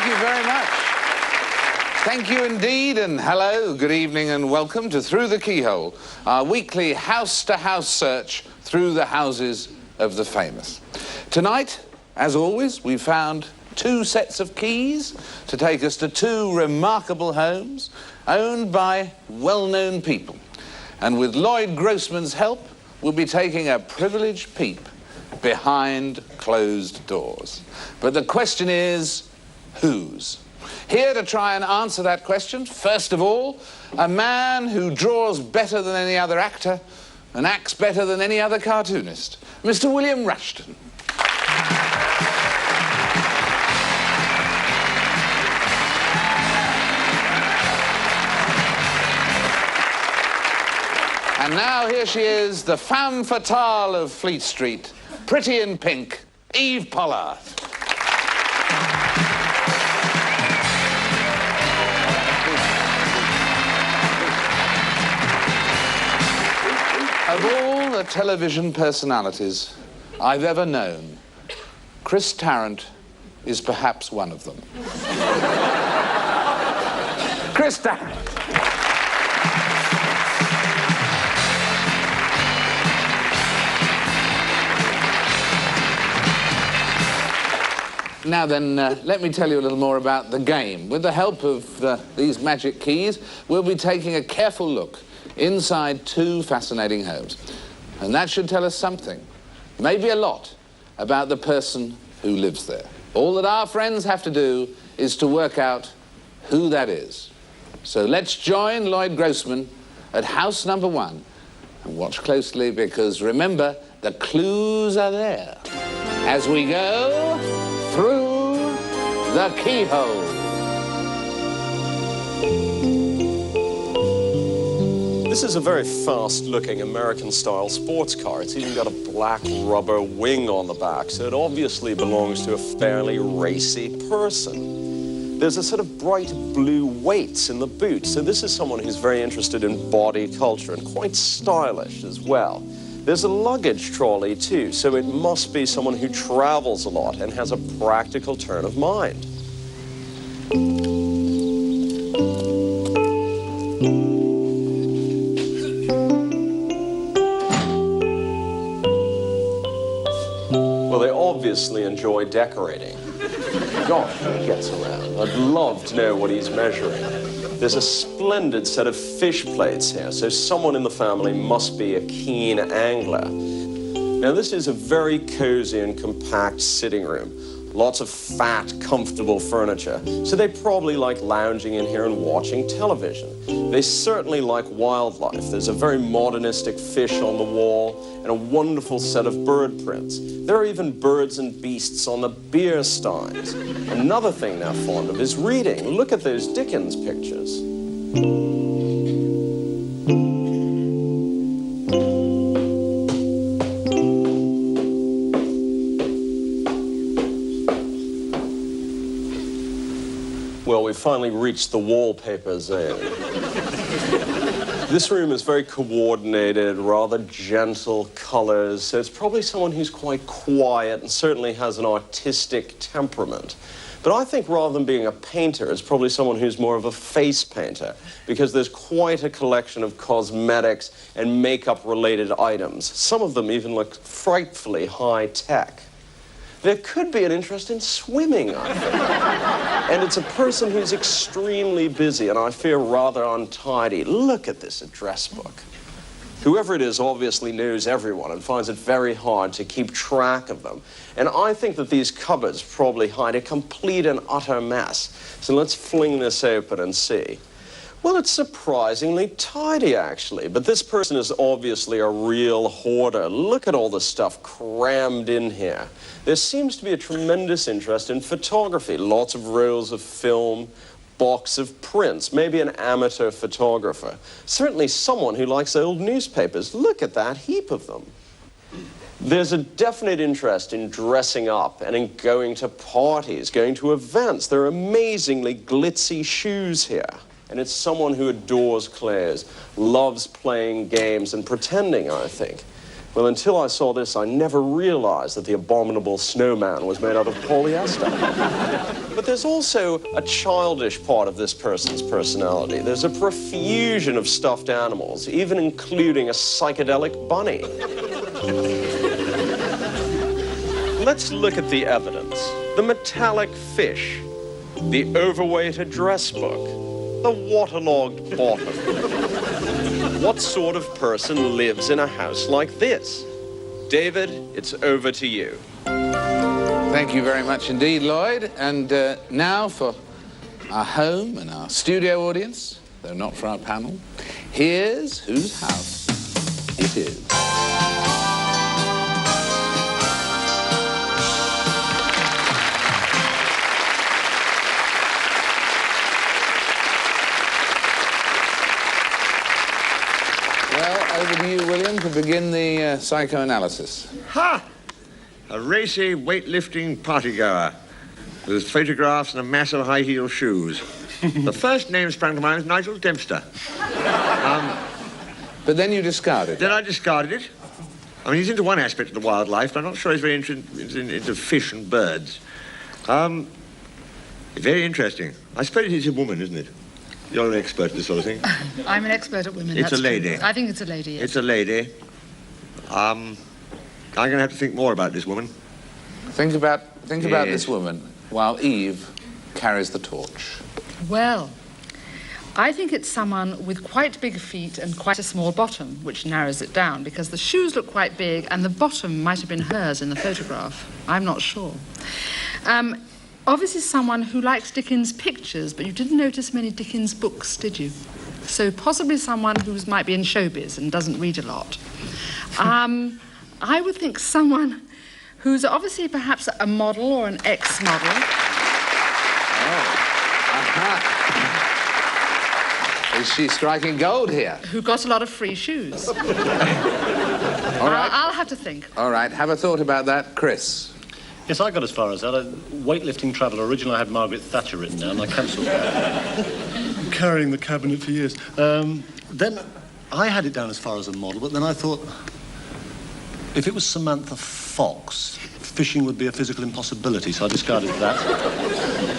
you very much. Thank you indeed, and hello, good evening, and welcome to Through the Keyhole, our weekly house-to-house search through the houses of the famous. Tonight, as always, we found two sets of keys to take us to two remarkable homes owned by well-known people. And with Lloyd Grossman's help, we'll be taking a privileged peep behind closed doors. But the question is, whose? Here to try and answer that question, first of all, a man who draws better than any other actor and acts better than any other cartoonist, Mr. William Rushton. And now here she is, the femme fatale of Fleet Street, pretty in pink, Eve Pollard. Of all the television personalities I've ever known, Chris Tarrant is perhaps one of them. Chris Tarrant. Now then, let me tell you a little more about the game. With the help of these magic keys, we'll be taking a careful look inside two fascinating homes. And that should tell us something, maybe a lot, about the person who lives there. All that our friends have to do is to work out who that is. So let's join Lloyd Grossman at house number 1. And watch closely, because remember, the clues are there as we go through the Keyhole. This is a very fast-looking American-style sports car. It's even got a black rubber wing on the back, so it obviously belongs to a fairly racy person. There's a sort of bright blue weights in the boot, so this is someone who's very interested in body culture and quite stylish as well. There's a luggage trolley too, so it must be someone who travels a lot and has a practical turn of mind. Well, they obviously enjoy decorating. Gosh, he gets around. I'd love to know what he's measuring. There's a splendid set of fish plates here, so someone in the family must be a keen angler. Now, this is a very cozy and compact sitting room. Lots of fat, comfortable furniture, so they probably like lounging in here and watching television. They certainly like wildlife. There's a very modernistic fish on the wall and a wonderful set of bird prints. There are even birds and beasts on the beer steins. Another thing they're fond of is reading. Look at those Dickens pictures. Well, we've finally reached the wallpaper zone. This room is very coordinated, rather gentle colors, so it's probably someone who's quite quiet and certainly has an artistic temperament. But I think rather than being a painter, it's probably someone who's more of a face painter, because there's quite a collection of cosmetics and makeup-related items. Some of them even look frightfully high-tech. There could be an interest in swimming, I think. And it's a person who's extremely busy and I fear rather untidy. Look at this address book. Whoever it is obviously knows everyone and finds it very hard to keep track of them. And I think that these cupboards probably hide a complete and utter mess. So let's fling this open and see. Well, it's surprisingly tidy, actually, but this person is obviously a real hoarder. Look at all the stuff crammed in here. There seems to be a tremendous interest in photography, lots of rolls of film, box of prints, maybe an amateur photographer. Certainly someone who likes old newspapers. Look at that heap of them. There's a definite interest in dressing up and in going to parties, going to events. There are amazingly glitzy shoes here. And it's someone who adores clothes, loves playing games and pretending, I think. Well, until I saw this, I never realized that the abominable snowman was made out of polyester. But there's also a childish part of this person's personality. There's a profusion of stuffed animals, even including a psychedelic bunny. Let's look at the evidence. The metallic fish, the overweight address book, the waterlogged bottom. What sort of person lives in a house like this? David, it's over to you. Thank you very much indeed, Lloyd. And now for our home and our studio audience, though not for our panel, here's whose house it is. Well, over to you, William, to begin the psychoanalysis. Ha! A racy, weightlifting partygoer with photographs and a mass of high-heel shoes. The first name sprang to mind was Nigel Dempster. But then you discarded it. Then I discarded it. I mean, he's into one aspect of the wildlife, but I'm not sure he's very into fish and birds. Very interesting. I suppose it's a woman, isn't it? You're an expert at this sort of thing. I'm an expert at women. It's that's a lady. True. I think it's a lady, yes. It's a lady. I'm going to have to think more about this woman. Think about this woman while Eve carries the torch. Well, I think it's someone with quite big feet and quite a small bottom, which narrows it down, because the shoes look quite big and the bottom might have been hers in the photograph. I'm not sure. Obviously someone who likes Dickens' pictures, but you didn't notice many Dickens books, did you? So possibly someone who might be in showbiz and doesn't read a lot. I would think someone who's obviously perhaps a model or an ex-model. Is she striking gold here? Who got a lot of free shoes. All right. I'll have to think. All right, have a thought about that, Chris. Yes, I got as far as that. Weightlifting traveller. Originally, I had Margaret Thatcher written down, and I cancelled that. Carrying the cabinet for years. Then I had it down as far as a model, but then I thought, if it was Samantha Fox, fishing would be a physical impossibility, so I discarded that.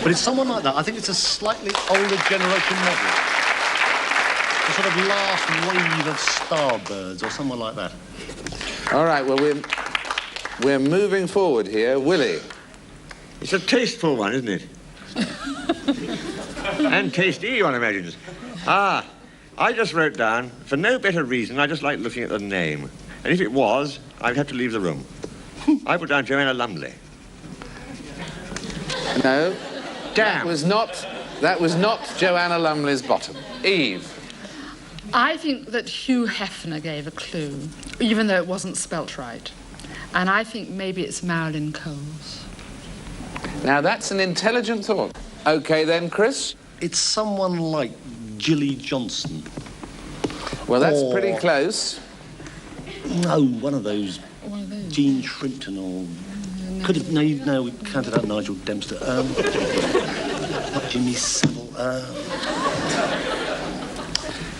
But it's someone like that. I think it's a slightly older generation model. A sort of last wave of starbirds, or someone like that. All right, well, we're moving forward here. Willie. It's a tasteful one, isn't it? And tasty, one imagines. I just wrote down, for no better reason, I just like looking at the name. And if it was, I'd have to leave the room. I put down Joanna Lumley. No. Damn. That was not Joanna Lumley's bottom. Eve. I think that Hugh Hefner gave a clue, even though it wasn't spelt right. And I think maybe it's Marilyn Coles. Now, that's an intelligent thought. OK, then, Chris? It's someone like Gilly Johnson. Well, that's pretty close. No, one of those. Jean Shrimpton or... Could have... No, we counted out Nigel Dempster. Not Jimmy Savile.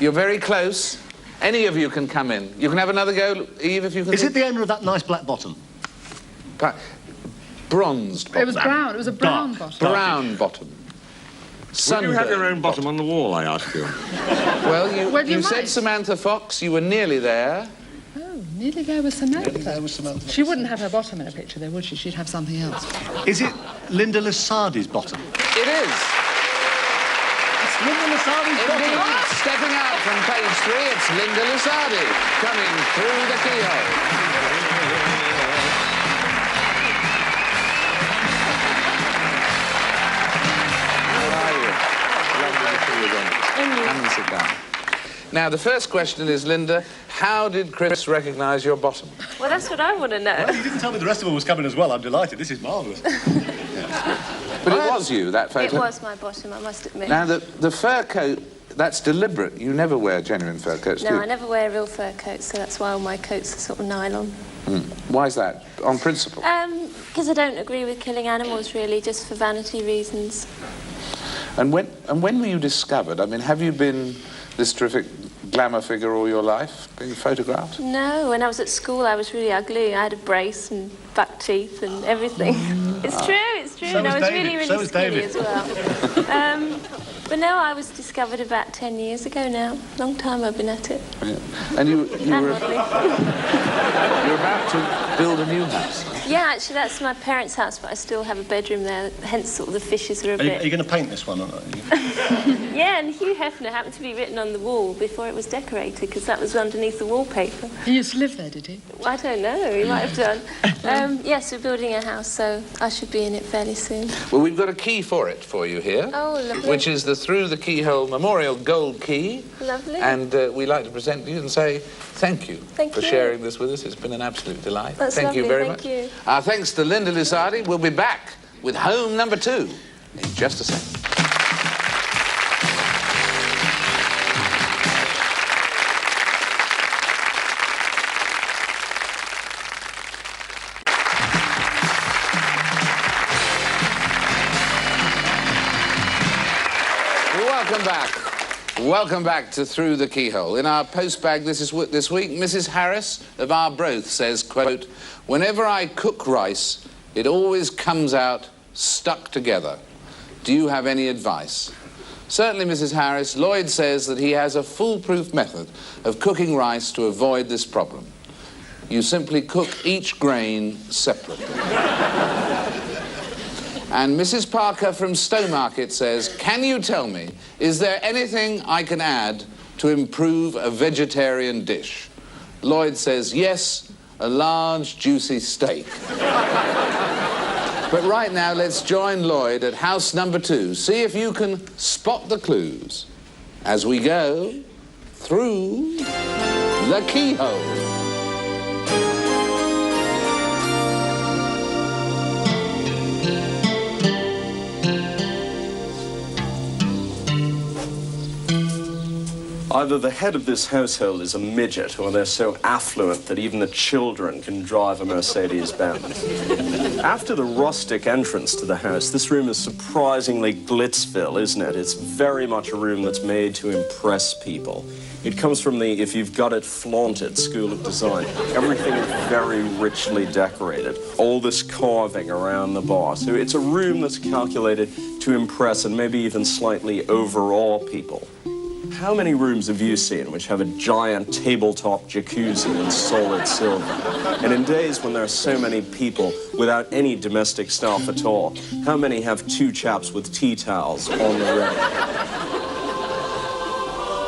You're very close. Any of you can come in. You can have another go, Eve, if you can... Is it the owner of that nice black bottom? Bronzed bottom. It was brown. It was a brown bottom. Brown bottom. Would you have your own bottom on the wall, I ask you? Well, you said might. Samantha Fox. You were nearly there. Oh, nearly there with Samantha. She wouldn't have her bottom in a picture, though, would she? She'd have something else. Is it Linda Lusardi's bottom? It is. It's Linda Lusardi's bottom. Stepping out from page 3, it's Linda Lusardi coming through the keyhole. Come and sit down. Now, the first question is, Linda, how did Chris recognise your bottom? Well, that's what I want to know. Well, you didn't tell me the rest of them was coming as well. I'm delighted. This is marvellous. But it was you, that photo? It was my bottom, I must admit. Now, the fur coat, that's deliberate. You never wear genuine fur coats, do you? No, I never wear real fur coats, so that's why all my coats are sort of nylon. Why is that? On principle? Because I don't agree with killing animals, really, just for vanity reasons. And when were you discovered? I mean, have you been this terrific glamour figure all your life, being photographed? No, when I was at school, I was really ugly. I had a brace and buck teeth and everything. It's true, it's true. So and I was was David. really, really So was skinny David. as well. But no, I was discovered about 10 years ago now. Long time I've been at it. Yeah. And you And were modelling. you're about to build a new house. Yeah, actually, that's my parents' house, but I still have a bedroom there. Hence, sort of the fishes are a Are bit. you going to paint this one or not? Yeah, and Hugh Hefner happened to be written on the wall before it was decorated, because that was underneath the wallpaper. He used to live there, did he? I don't know, he might have done. Yes, we're building a house, so I should be in it fairly soon. Well, we've got a key for it for you here. Oh, lovely. Which is the Through the Keyhole Memorial Gold Key. Lovely. And we'd like to present to you and say thank you Thank for you. sharing this with us. It's been an absolute delight. That's thank you lovely, very thank much. you. Our thanks to Linda Lusardi. We'll be back with home number 2 in just a second. Welcome back. Welcome back to Through the Keyhole. In our postbag this week, Mrs. Harris of Arbroath says, quote, "Whenever I cook rice, it always comes out stuck together. Do you have any advice?" Certainly, Mrs. Harris, Lloyd says that he has a foolproof method of cooking rice to avoid this problem. You simply cook each grain separately. And Mrs. Parker from Stowmarket says, "Can you tell me, is there anything I can add to improve a vegetarian dish?" Lloyd says, "Yes, a large, juicy steak." But right now, let's join Lloyd at house number 2. See if you can spot the clues as we go through the keyhole. Either the head of this household is a midget, or they're so affluent that even the children can drive a Mercedes-Benz. After the rustic entrance to the house, this room is surprisingly Glitzville, isn't it? It's very much a room that's made to impress people. It comes from the if you've got it, flaunt it school of design. Everything is very richly decorated. All this carving around the bar. So it's a room that's calculated to impress and maybe even slightly overawe people. How many rooms have you seen which have a giant tabletop jacuzzi in solid silver? And in days when there are so many people without any domestic staff at all, how many have 2 chaps with tea towels on the rim?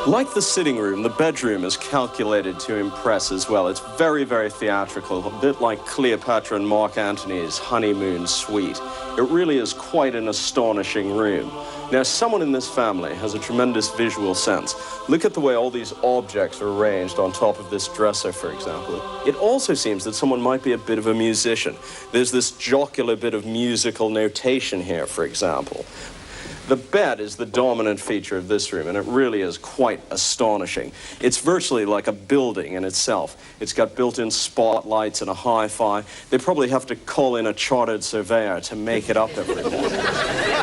Like the sitting room, the bedroom is calculated to impress as well. It's very, very theatrical, a bit like Cleopatra and Mark Antony's honeymoon suite. It really is quite an astonishing room. Now, someone in this family has a tremendous visual sense. Look at the way all these objects are arranged on top of this dresser, for example. It also seems that someone might be a bit of a musician. There's this jocular bit of musical notation here, for example. The bed is the dominant feature of this room, and it really is quite astonishing. It's virtually like a building in itself. It's got built-in spotlights and a hi-fi. They probably have to call in a chartered surveyor to make it up every morning.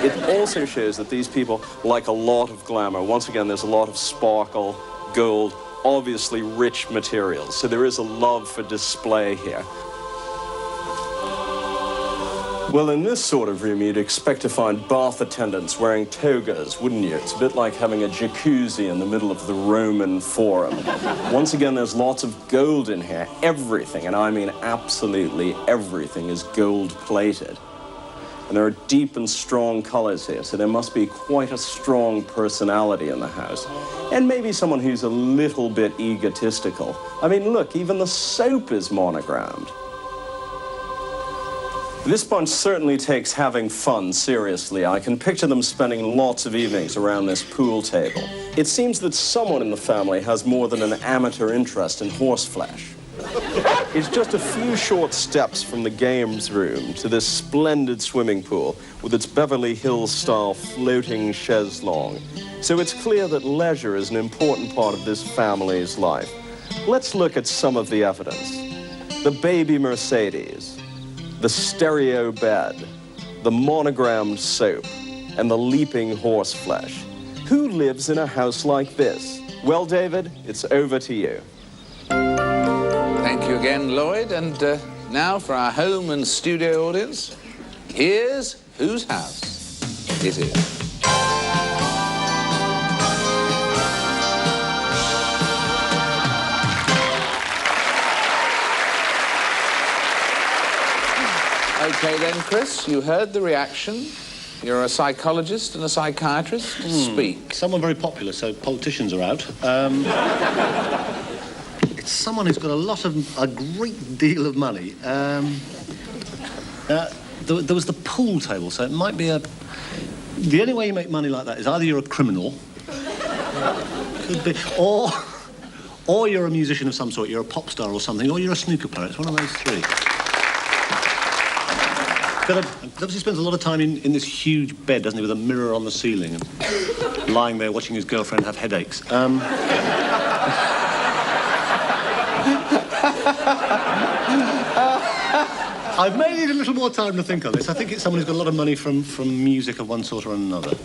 It also shows that these people like a lot of glamour. Once again, there's a lot of sparkle, gold, obviously rich materials. So there is a love for display here. Well, in this sort of room, you'd expect to find bath attendants wearing togas, wouldn't you? It's a bit like having a jacuzzi in the middle of the Roman Forum. Once again, there's lots of gold in here. Everything, and I mean absolutely everything, is gold-plated. And there are deep and strong colors here, so there must be quite a strong personality in the house. And maybe someone who's a little bit egotistical. I mean, look, even the soap is monogrammed. This bunch certainly takes having fun seriously. I can picture them spending lots of evenings around this pool table. It seems that someone in the family has more than an amateur interest in horseflesh. It's just a few short steps from the games room to this splendid swimming pool with its Beverly Hills-style floating chaise-longue. So it's clear that leisure is an important part of this family's life. Let's look at some of the evidence. The baby Mercedes, the stereo bed, the monogrammed soap, and the leaping horseflesh. Who lives in a house like this? Well, David, it's over to you. Thank you again, Lloyd. And now for our home and studio audience, here's whose house it is. OK then, Chris, you heard the reaction. You're a psychologist and a psychiatrist. Speak. Someone very popular, so politicians are out. It's someone who's got a great deal of money. There was the pool table, so it might be a... The only way you make money like that is either you're a criminal, could be, or you're a musician of some sort, you're a pop star or something, or you're a snooker player. It's one of those three. But obviously spends a lot of time in this huge bed, doesn't he, with a mirror on the ceiling and lying there watching his girlfriend have headaches. I may need a little more time to think on this. I think it's someone who's got a lot of money from music of one sort or another.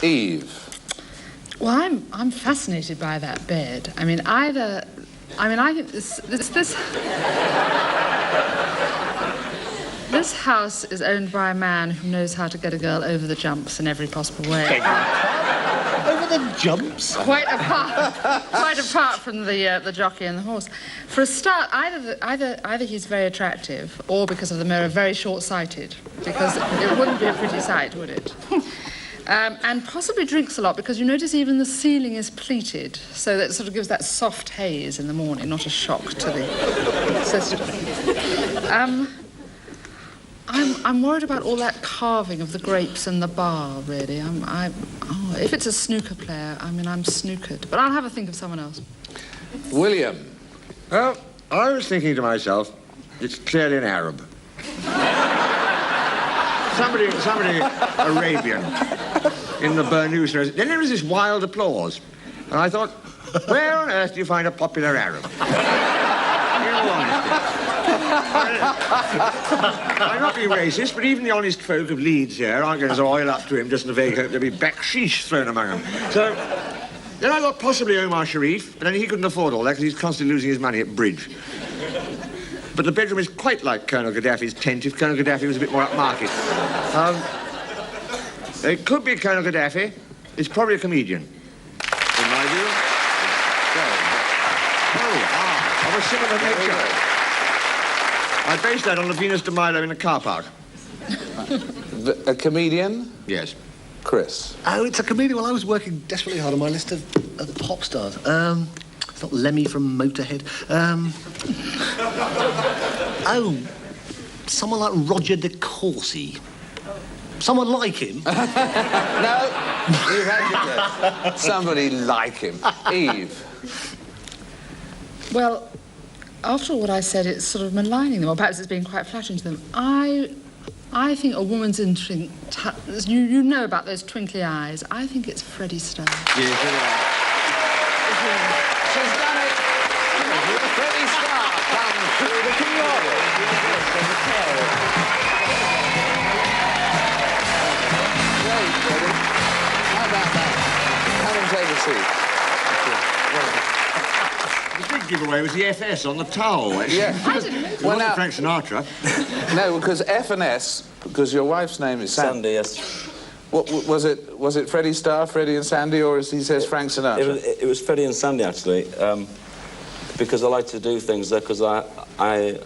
Eve. Well, I'm fascinated by that bed. I mean, I think this house is owned by a man who knows how to get a girl over the jumps in every possible way. Over the jumps? Quite apart from the jockey and the horse. For a start, either he's very attractive, or because of the mirror, very short-sighted. Because it wouldn't be a pretty sight, would it? And possibly drinks a lot, because you notice even the ceiling is pleated, so that it sort of gives that soft haze in the morning, not a shock to the system. I'm worried about all that carving of the grapes and the bar, really. If it's a snooker player, I mean, I'm snookered. But I'll have a think of someone else. William. Well, I was thinking to myself, it's clearly an Arab. Somebody Arabian in the Burnous. Then there was this wild applause. And I thought, where on earth do you find a popular Arab? In all honesty. I'm not being racist, but even the honest folk of Leeds here aren't going to oil up to him just in the vague hope there'll be baksheesh thrown among them. So, then I thought possibly Omar Sharif, but then he couldn't afford all that because he's constantly losing his money at bridge. But the bedroom is quite like Colonel Gaddafi's tent if Colonel Gaddafi was a bit more upmarket. It could be Colonel Gaddafi. It's probably a comedian. In my view. Of a similar nature. I based that on the Venus de Milo in a car park. A comedian? Yes. Chris. Oh, it's a comedian. Well, I was working desperately hard on my list of pop stars. It's not Lemmy from Motorhead. Someone like Roger de Courcy. Someone like him. No, you've had your guess. Somebody like him. Eve. Well, After all what I said, it's sort of maligning them, or perhaps it's being quite flattering to them. I think a woman's instinct, you know about those twinkly eyes. I think it's Freddie Starr. Yes, she's done it. Freddie Starr comes through the keyhole. Great, Freddie. How about that? Come and take a seat. The big giveaway was the FS on the towel. Yeah. It wasn't Frank Sinatra. No, because F and S, because your wife's name is Sandy, yes. What was it? Was it Freddie Starr, Freddie and Sandy, or as he says, Frank Sinatra? It was Freddie and Sandy, actually, because I like to do things there, because I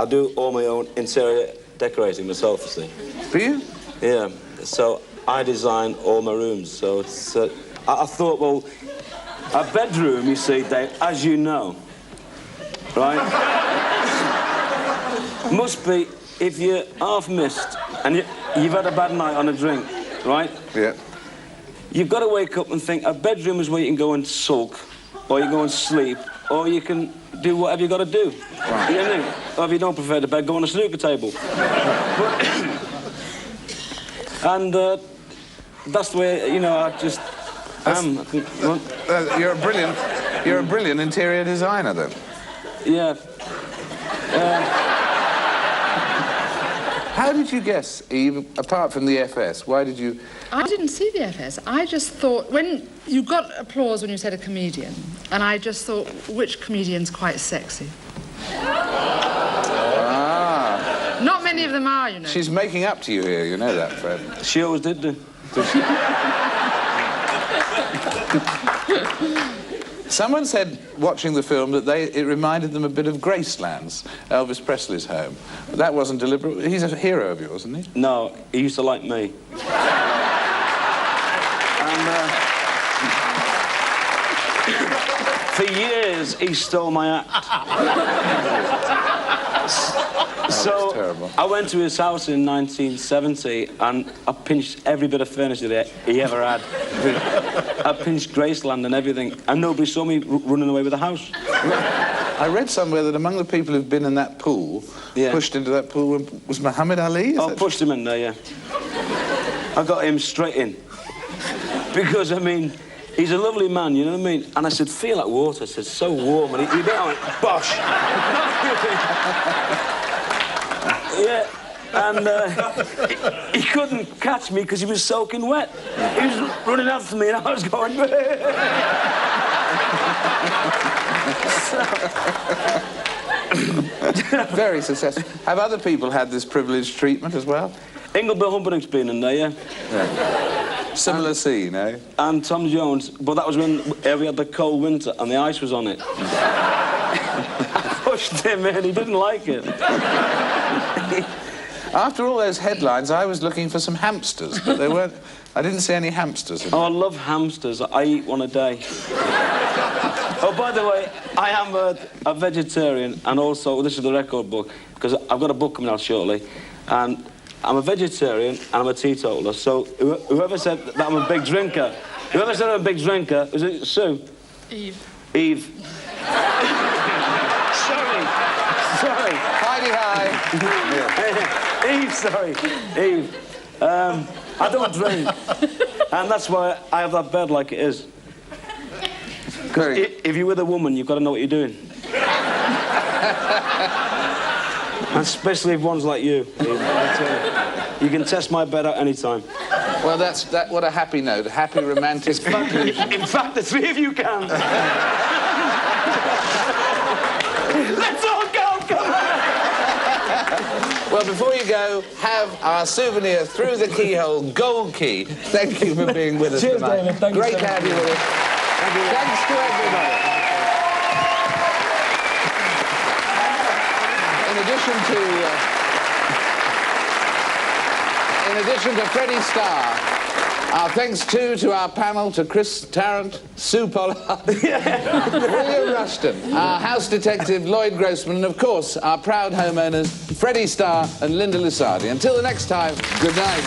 do all my own interior decorating myself, you see. Do you? Yeah, so I design all my rooms, so it's... I thought, well, a bedroom, you see, Dave, as you know, right? Must be, if you're half-missed and you've had a bad night on a drink, right? Yeah. You've got to wake up and think, a bedroom is where you can go and sulk, or you can go and sleep, or you can do whatever you got to do. Right. You know what I mean? Or if you don't prefer the bed, go on a snooker table. And that's the way, you know, I just am. You're a brilliant interior designer, then. Yeah. How did you guess, Eve, apart from the FS? Why did you... I didn't see the FS. I just thought, when you got applause when you said a comedian, and I just thought, which comedian's quite sexy? Ah. Not many of them are, you know. She's making up to you here, you know that, Fred. She always did do. Someone said, watching the film, that it reminded them a bit of Graceland's, Elvis Presley's home. But that wasn't deliberate. He's a hero of yours, isn't he? No, he used to like me. And for years, he stole my act. So terrible. I went to his house in 1970 and I pinched every bit of furniture that he ever had. I pinched Graceland and everything, and nobody saw me running away with the house. I read somewhere that among the people who've been in that pool, pushed into that pool, was Muhammad Ali. I pushed him in there, yeah. I got him straight in. Because, I mean, he's a lovely man, you know what I mean? And I said, feel like water. I said, so warm. And he went, bosh. Yeah, and he couldn't catch me because he was soaking wet. He was running after me and I was going... Very successful. Have other people had this privileged treatment as well? Inglebill Humperdinck's been in there, yeah. Similar scene, eh? And Tom Jones, but that was when we had the cold winter and the ice was on it. I pushed him in, he didn't like it. After all those headlines, I was looking for some hamsters, but they weren't... I didn't see any hamsters. Oh, I love hamsters. I eat one a day. Oh, by the way, I am a vegetarian, and also, this is the record book, because I've got a book coming out shortly, and I'm a vegetarian and I'm a teetotaler, so whoever said that I'm a big drinker, was it Sue? Eve. Eve. Sorry. Hi. Eve, sorry. Eve. I don't drink, and that's why I have that bed like it is. If you're with a woman, you've got to know what you're doing. Especially if one's like you. You can test my bed out any time. Well, what a happy note, a happy romantic conclusion. In fact, the three of you can. Let's all go, come on! Well, before you go, have our souvenir through the keyhole gold key. Thank you for being with us tonight. David. Thank Great you to have you with us. Thank you. Thanks to everybody. In addition to Freddie Starr, our thanks too to our panel, to Chris Tarrant, Sue Pollard, William Rushton, our house detective Lloyd Grossman, and of course our proud homeowners Freddie Starr and Linda Lusardi. Until the next time, good night.